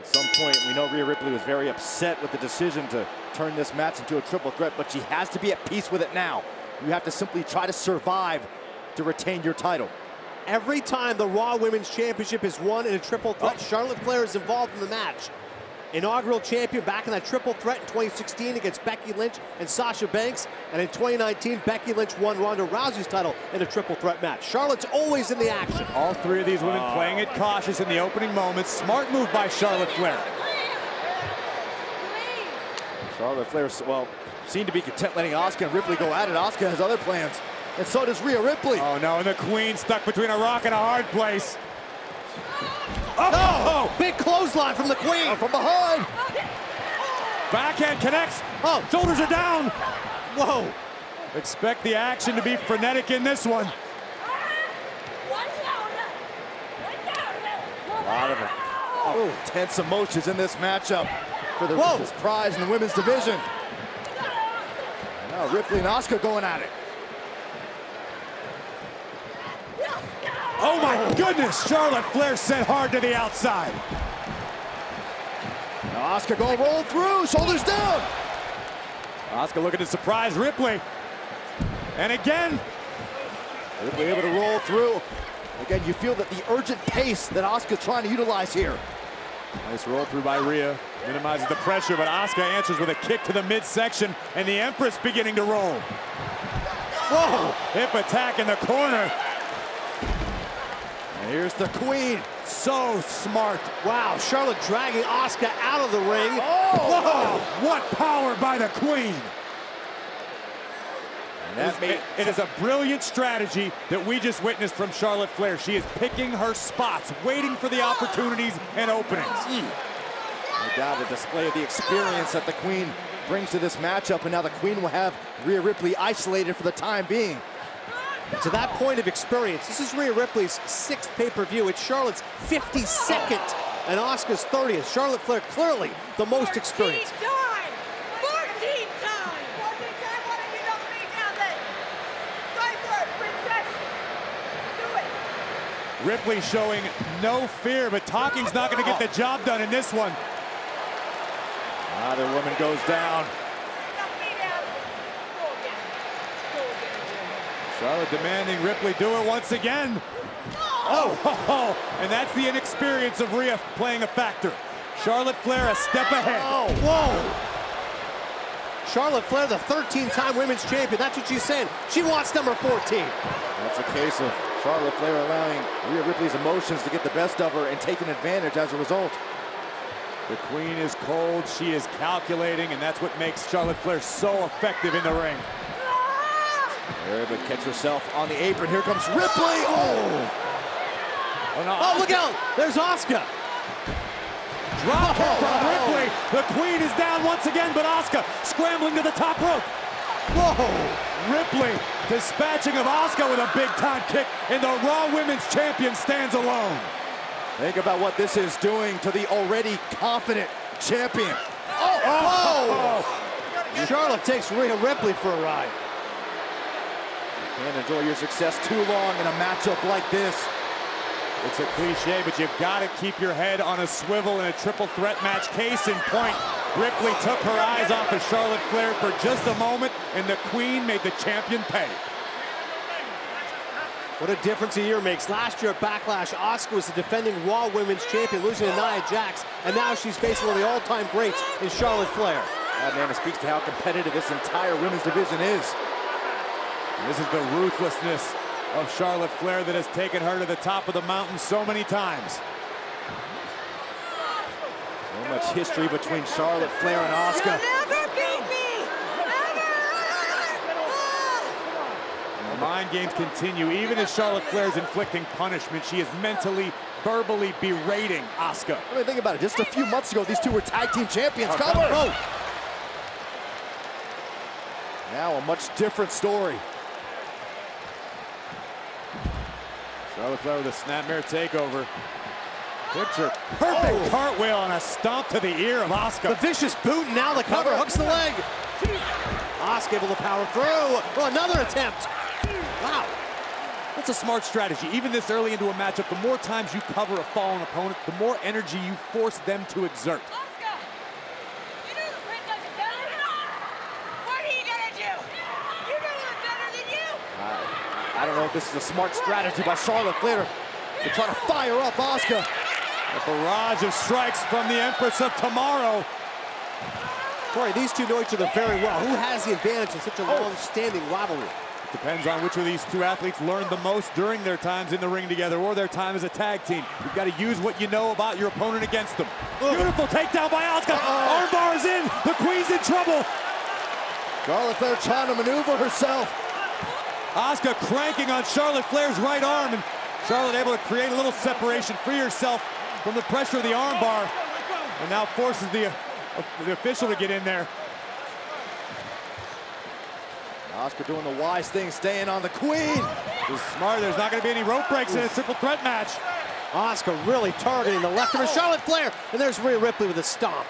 At some point, we know Rhea Ripley was very upset with the decision to turn this match into a triple threat, but she has to be at peace with it now. You have to simply try to survive to retain your title. Every time the Raw Women's Championship is won in a triple threat, Charlotte Flair is involved in the match. Inaugural champion back in that triple threat in 2016 against Becky Lynch and Sasha Banks. And in 2019, Becky Lynch won Ronda Rousey's title in a triple threat match. Charlotte's always in the action. All three of these women playing it cautious in the opening moments. Smart move by Charlotte Flair. Charlotte Flair, well, seemed to be content letting Asuka and Ripley go at it. Asuka has other plans, and so does Rhea Ripley. Oh no, and the Queen stuck between a rock and a hard place. Oh! Big clothesline from the Queen. From behind. Backhand connects. Oh, shoulders are down. Whoa. Expect the action to be frenetic in this one. A lot of tense emotions in this matchup for the women's prize in the women's division. Now Ripley and Asuka going at it. Oh my goodness, Charlotte Flair sent hard to the outside. Now Asuka going roll through, shoulders down. Asuka looking to surprise Ripley. And again. Ripley able to roll through. Again, you feel that the urgent pace that Asuka's trying to utilize here. Nice roll through by Rhea. Minimizes the pressure, but Asuka answers with a kick to the midsection, and the Empress beginning to roll. Whoa! Hip attack in the corner. And here's the Queen. So smart. Wow, Charlotte dragging Asuka out of the ring. Oh! Whoa! What power by the Queen. It is a brilliant strategy that we just witnessed from Charlotte Flair. She is picking her spots, waiting for the opportunities and openings. No doubt a display of the experience that the Queen brings to this matchup, and now the Queen will have Rhea Ripley isolated for the time being. To that point of experience, this is Rhea Ripley's 6th pay-per-view. It's Charlotte's 52nd and Asuka's 30th. Charlotte Flair clearly the most experienced. 14 times! What have you done me down there? Go for it, princess! Do it! Ripley showing no fear, but talking's not going to get the job done in this one. Another woman goes down. Charlotte demanding Ripley do it once again. And that's the inexperience of Rhea playing a factor. Charlotte Flair a step ahead. Charlotte Flair, the 13-time women's champion. That's what she's saying. She wants number 14. That's a case of Charlotte Flair allowing Rhea Ripley's emotions to get the best of her and taking advantage as a result. The Queen is cold, she is calculating, and that's what makes Charlotte Flair so effective in the ring. There, but catch herself on the apron. Here comes Ripley. Oh, look out! There's Asuka. Drop kick from Ripley. The Queen is down once again, but Asuka scrambling to the top rope. Ripley dispatching of Asuka with a big-time kick, and the Raw Women's Champion stands alone. Think about what this is doing to the already confident champion. Charlotte takes Rhea Ripley for a ride. You can't enjoy your success too long in a matchup like this. It's a cliche, but you've got to keep your head on a swivel in a triple threat match. Case in point, Ripley took her eyes off of Charlotte Flair for just a moment, and the Queen made the champion pay. What a difference a year makes. Last year at Backlash, Asuka was the defending Raw Women's Champion, losing to Nia Jax, and now she's facing one of the all-time greats in Charlotte Flair. That man, it speaks to how competitive this entire women's division is. And this is the ruthlessness of Charlotte Flair that has taken her to the top of the mountain so many times. So much history between Charlotte Flair and Asuka. You'll never beat me! The mind games continue. Even as Charlotte Flair is inflicting punishment, she is mentally, verbally berating Asuka. I mean, think about it. Just a few months ago, these two were tag team champions. Cover! Now a much different story. Charlotte Flair with a snapmare takeover. Picture perfect cartwheel and a stomp to the ear of Asuka. The vicious boot, and now the cover hooks the leg. Asuka able to power through. Oh, another attempt. Wow. That's a smart strategy. Even this early into a matchup, the more times you cover a fallen opponent, the more energy you force them to exert. Asuka, you know the princess is better than us. What are you gonna do? You know who's better than you. I don't know if this is a smart strategy by Charlotte Flair to try to fire up Asuka. A barrage of strikes from the Empress of Tomorrow. Corey, these two know each other very well. Who has the advantage in such a long-standing rivalry? Depends on which of these two athletes learned the most during their times in the ring together or their time as a tag team. You've got to use what you know about your opponent against them. Beautiful takedown by Asuka. Armbar is in. The Queen's in trouble. Charlotte Flair trying to maneuver herself. Asuka cranking on Charlotte Flair's right arm, and Charlotte able to create a little separation, free herself from the pressure of the armbar, and now forces the official to get in there. Asuka doing the wise thing, staying on the Queen. This is smart. There's not going to be any rope breaks in a triple threat match. Asuka really targeting the left of her. Charlotte Flair, and there's Rhea Ripley with a stomp.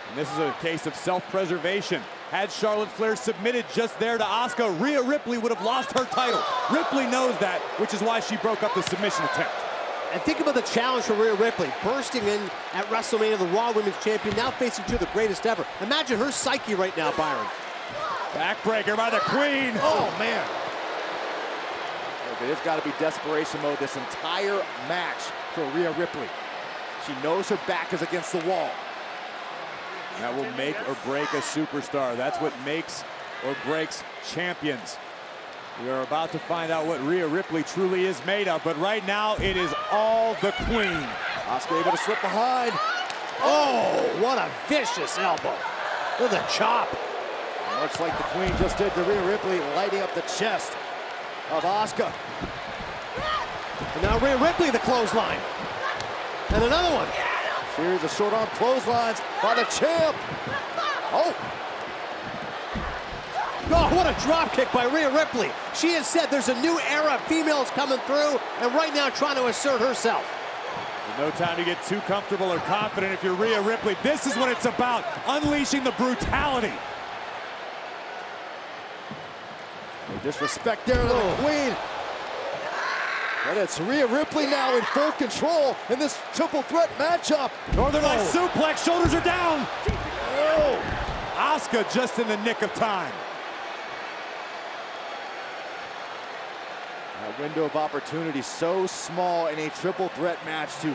And this is a case of self-preservation. Had Charlotte Flair submitted just there to Asuka, Rhea Ripley would have lost her title. Ripley knows that, which is why she broke up the submission attempt. And think about the challenge for Rhea Ripley, bursting in at WrestleMania, the Raw Women's Champion, now facing two of the greatest ever. Imagine her psyche right now, Byron. Backbreaker by the Queen. Oh, man. Okay, there's got to be desperation mode this entire match for Rhea Ripley. She knows her back is against the wall. That will make or break a superstar. That's what makes or breaks champions. We are about to find out what Rhea Ripley truly is made of, but right now it is all the Queen. Asuka able to slip behind. Oh, what a vicious elbow. Look at the chop. Much like the Queen just did to Rhea Ripley, lighting up the chest of Asuka. And now Rhea Ripley, the clothesline. And another one. Series of short arm clotheslines by the champ. Oh, what a drop kick by Rhea Ripley. She has said there's a new era of females coming through, and right now trying to assert herself. There's no time to get too comfortable or confident if you're Rhea Ripley. This is what it's about, unleashing the brutality. no disrespect there to the Queen. But it's Rhea Ripley now in full control in this triple threat matchup. Northern Lights suplex, shoulders are down. Oh. Asuka just in the nick of time. That window of opportunity so small in a triple threat match to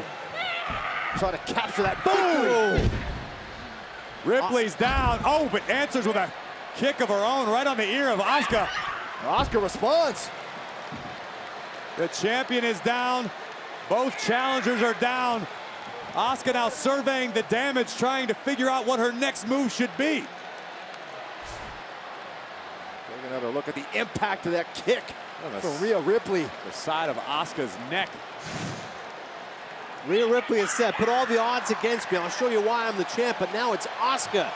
try to capture that victory. Ripley's down. Oh, but answers with a kick of her own right on the ear of Asuka. Asuka responds. The champion is down. Both challengers are down. Asuka now surveying the damage, trying to figure out what her next move should be. Take another look at the impact of that kick from Rhea Ripley. The side of Asuka's neck. Rhea Ripley has said, put all the odds against me. I'll show you why I'm the champ. But now it's Asuka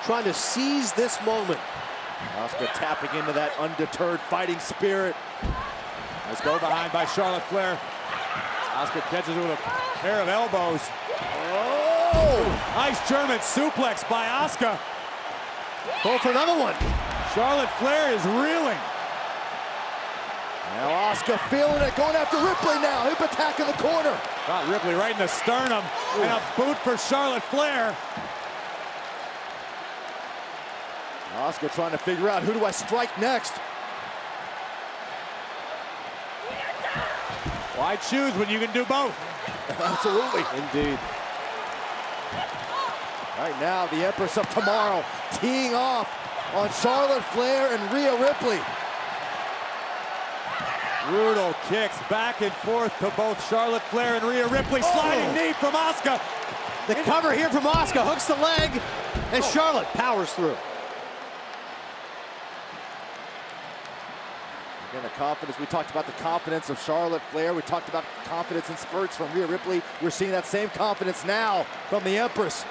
trying to seize this moment. Asuka tapping into that undeterred fighting spirit. Let's go behind by Charlotte Flair. Asuka catches her with a pair of elbows. Oh! Nice German suplex by Asuka. Go for another one. Charlotte Flair is reeling. Now Asuka feeling it, going after Ripley now. Hip attack in the corner. Got Ripley right in the sternum. And a boot for Charlotte Flair. Asuka trying to figure out, who do I strike next? Why choose when you can do both? Absolutely. Indeed. Right now, the Empress of Tomorrow teeing off on Charlotte Flair and Rhea Ripley. Brutal kicks back and forth to both Charlotte Flair and Rhea Ripley. Sliding knee from Asuka. The cover here from Asuka, hooks the leg, and Charlotte powers through. Again, the confidence, we talked about the confidence of Charlotte Flair. We talked about confidence in spurts from Rhea Ripley. We're seeing that same confidence now from the Empress.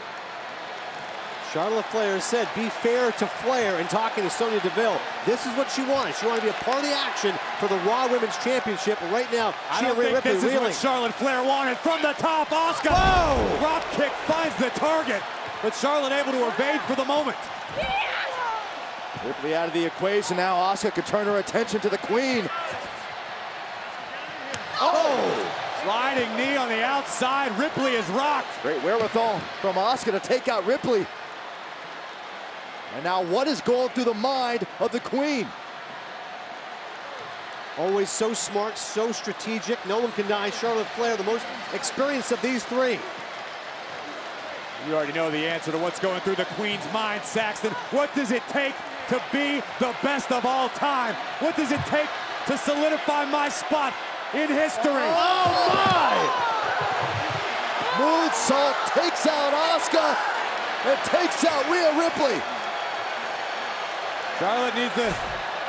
Charlotte Flair said, be fair to Flair, in talking to Sonya Deville. This is what she wanted. She wanted to be a part of the action for the Raw Women's Championship. And right now, she and Rhea Ripley this is reeling. what Charlotte Flair wanted. From the top, Asuka. Oh! Drop kick finds the target, but Charlotte able to evade for the moment. Ripley out of the equation now. Asuka could turn her attention to the Queen. Oh! Sliding knee on the outside. Ripley is rocked. Great wherewithal from Asuka to take out Ripley. And now what is going through the mind of the Queen? Always so smart, so strategic. No one can deny Charlotte Flair, the most experienced of these three. You already know the answer to what's going through the Queen's mind, Saxton. What does it take to be the best of all time? What does it take to solidify my spot in history? Oh my! Moonsault takes out Asuka and takes out Rhea Ripley. Charlotte needs to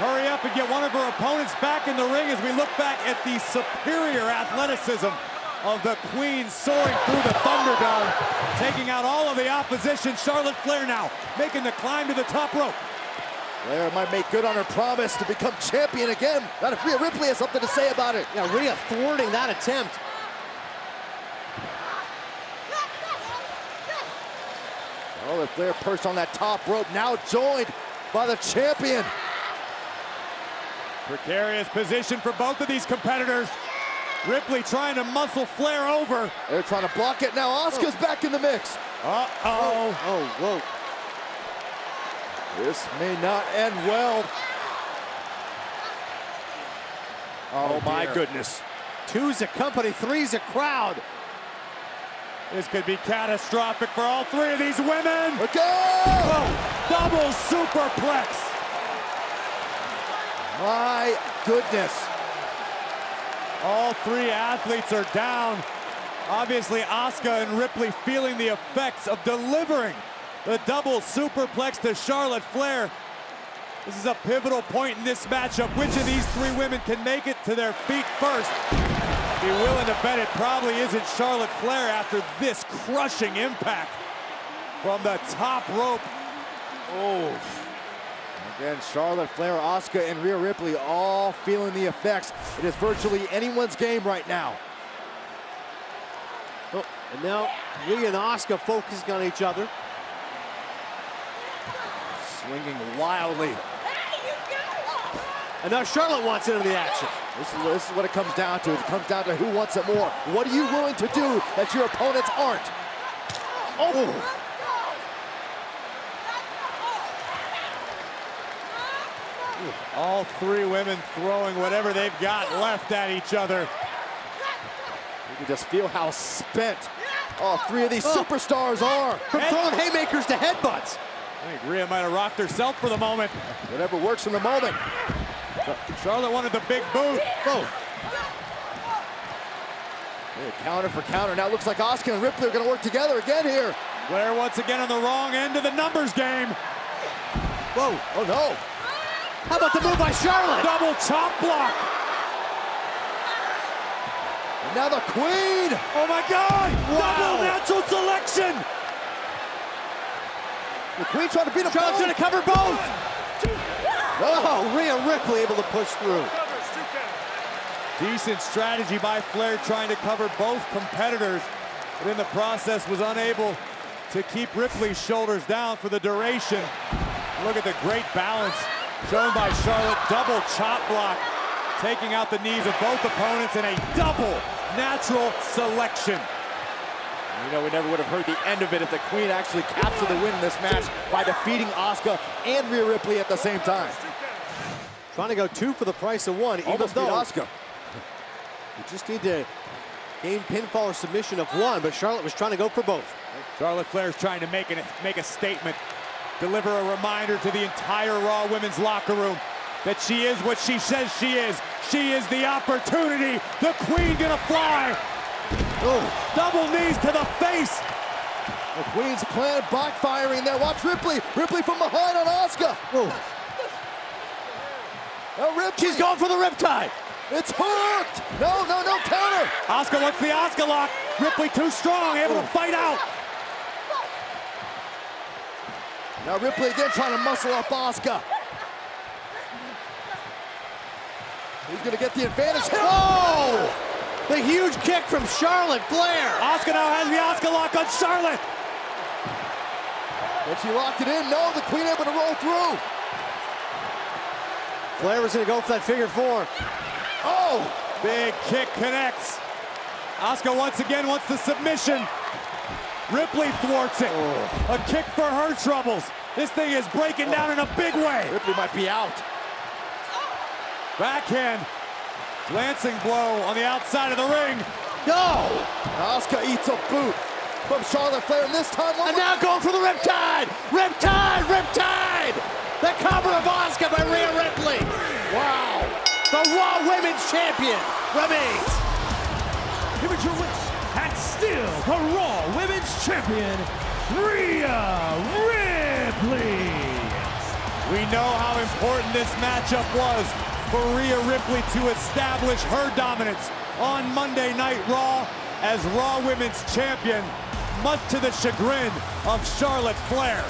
hurry up and get one of her opponents back in the ring as we look back at the superior athleticism of the Queen soaring through the Thunderdome, taking out all of the opposition. Charlotte Flair now making the climb to the top rope. Flair might make good on her promise to become champion again. Not if Rhea Ripley has something to say about it. Yeah, Rhea thwarting that attempt. Charlotte Flair perched on that top rope, now joined by the champion. Precarious position for both of these competitors. Ripley trying to muscle Flair over. They're trying to block it now. Asuka's back in the mix. Uh-oh. Oh, whoa. This may not end well. Oh my dear. goodness. Two's a company, three's a crowd. This could be catastrophic for all three of these women. Look out! Oh, double superplex. My goodness. All three athletes are down. Obviously, Asuka and Ripley feeling the effects of delivering the double superplex to Charlotte Flair. This is a pivotal point in this matchup. Which of these three women can make it to their feet first? Be willing to bet it probably isn't Charlotte Flair after this crushing impact from the top rope. Oh. Again, Charlotte Flair, Asuka, and Rhea Ripley all feeling the effects. It is virtually anyone's game right now. Oh, and now Rhea and Asuka focusing on each other. Swinging wildly. And now Charlotte wants into the action. This is what it comes down to. It comes down to who wants it more. What are you willing to do that your opponents aren't? Oh! All three women throwing whatever they've got left at each other. You can just feel how spent all three of these superstars are. From throwing haymakers to headbutts. I think Rhea might have rocked herself for the moment. Whatever works in the moment. Charlotte wanted the big boot. Oh. Yeah, counter for counter. Now it looks like Asuka and Ripley are going to work together again here. Flair once again on the wrong end of the numbers game. Whoa. Oh no. How about the move by Charlotte? Double chop block. And now the Queen. Oh my God. Wow. Double natural selection. The Queen trying to beat him. Charlotte's going to cover both. Oh, Rhea Ripley able to push through. Decent strategy by Flair trying to cover both competitors, but in the process was unable to keep Ripley's shoulders down for the duration. Look at the great balance shown by Charlotte. Double chop block, taking out the knees of both opponents in a double natural selection. You know, we never would have heard the end of it if the Queen actually captured the win in this match by defeating Asuka and Rhea Ripley at the same time. Trying to go two for the price of one, even Almost beat though Asuka. you just need to gain pinfall or submission of one, but Charlotte was trying to go for both. Charlotte Flair's trying to make a statement, deliver a reminder to the entire Raw women's locker room that she is what she says she is. She is the opportunity. The Queen gonna fly. Oh, Double knees to the face. the Queen's plan backfiring there. Watch Ripley. Ripley from behind on Asuka. Oh. Now Ripley. She's going for the riptide. It's hooked. No, counter. Asuka wants the Asuka lock. Ripley too strong, able to fight out. Now Ripley again trying to muscle up Asuka. He's gonna get the advantage. Oh! The huge kick from Charlotte Flair. Asuka now has the Asuka lock on Charlotte. But she locked it in. No, the Queen able to roll through. Flair was going to go for that figure four. Oh! Big kick connects. Asuka once again wants the submission. Ripley thwarts it. A kick for her troubles. This thing is breaking down in a big way. Ripley might be out. Backhand. Glancing blow on the outside of the ring. No! Asuka eats a boot from Charlotte Flair, and this time... And now going for the Riptide! Riptide! Riptide! The cover of Asuka by Rhea Ripley. Wow! The Raw Women's Champion remains. Here is your winner, and still the Raw Women's Champion, Rhea Ripley. We know how important this matchup was for Rhea Ripley to establish her dominance on Monday Night Raw as Raw Women's Champion, much to the chagrin of Charlotte Flair.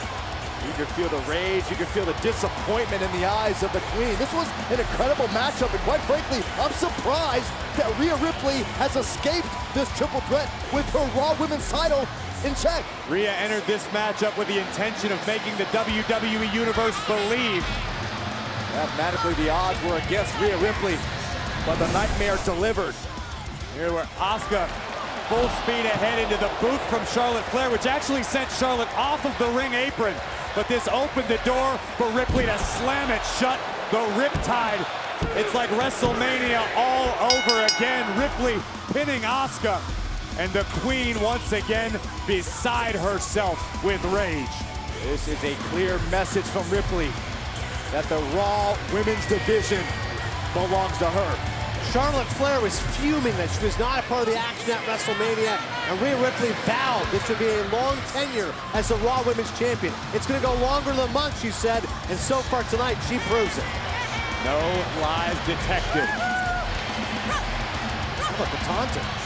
You can feel the rage, you can feel the disappointment in the eyes of the Queen. This was an incredible matchup, and quite frankly, I'm surprised that Rhea Ripley has escaped this triple threat with her Raw Women's title in check. Rhea entered this matchup with the intention of making the WWE Universe believe. Mathematically, the odds were against Rhea Ripley, but the nightmare delivered. Here where Asuka full speed ahead into the boot from Charlotte Flair, which actually sent Charlotte off of the ring apron. But this opened the door for Ripley to slam it shut. The Riptide. It's like WrestleMania all over again. Ripley pinning Asuka. And the Queen once again beside herself with rage. This is a clear message from Ripley that the Raw Women's Division belongs to her. Charlotte Flair was fuming that she was not a part of the action at WrestleMania, and Rhea Ripley vowed this would be a long tenure as the Raw Women's Champion. It's going to go longer than a month, she said, and so far tonight, she proves it. No lies detected. How about the taunting?